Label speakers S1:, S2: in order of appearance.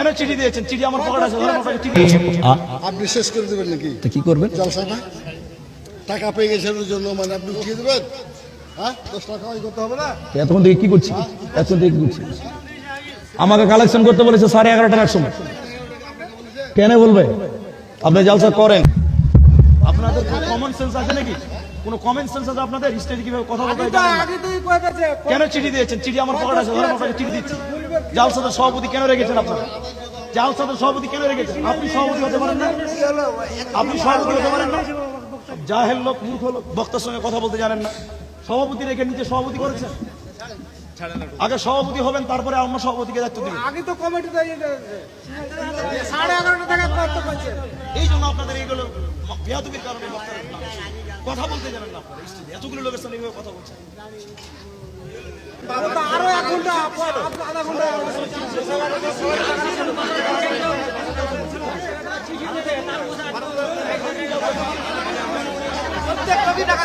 S1: কেন চিঠি দিয়েছেন? চিঠি আমার পকেটে আছে, ধরেন আপনাকে চিঠি।
S2: আপনি শেষ করে দেবেন নাকি?
S3: তা কি করবেন?
S2: জলসাটা টাকা পেয়ে গেছেন ওর জন্য মানে আপনি উঠিয়ে দেবেন? হ্যাঁ, 10 টাকা করতে হবে না?
S3: এতক্ষণ থেকে কি করছি? এতক্ষণ থেকে কি করছি? আমাকে কালেকশন করতে বলেছে 11:30টার সময়। কেন বলবে? আপনি জালসা করেন,
S1: আপনাদের কমন সেন্স আছে নাকি? কোনো কমন সেন্স আছে আপনাদের? স্টেজে কিভাবে কথা বলতে হয় জানেন না? কেন চিঠি দিয়েছেন? চিঠি আমার পকেটে আছে, ধরেন আপনাকে চিঠি দিচ্ছি। জালসাতে সভাপতি কেন রেখেছেন আপনারা? জালসাতে সভাপতি কেন রেখেছেন? আপনি সভাপতি হতে পারেন না? আপনি সভাপতি হতে পারেন না? জাহেল লোক, মূর্খ লোক, বক্তার সঙ্গে কথা বলতে জানেন না। সভাপতি রেখে নিচে সভাপতি করেছেন। আগে সভাপতি হবেন, তারপরে অন্য সভাপতিকে দায়িত্ব দিবেন।
S4: আগে তো কমিটি 11:30 টাকা করতে পারছে।
S1: এই জন্য আপনাদের এইগুলো বেয়াদবির কারণে বক্তারা কথা বলতে জানেন না। আপনারা স্টেজে এতগুলো লোকের সামনে এইভাবে কথা বলছেন।
S4: আরো 1 ঘন্টা, আধা ঘন্টা প্রত্যেক কবি টাকা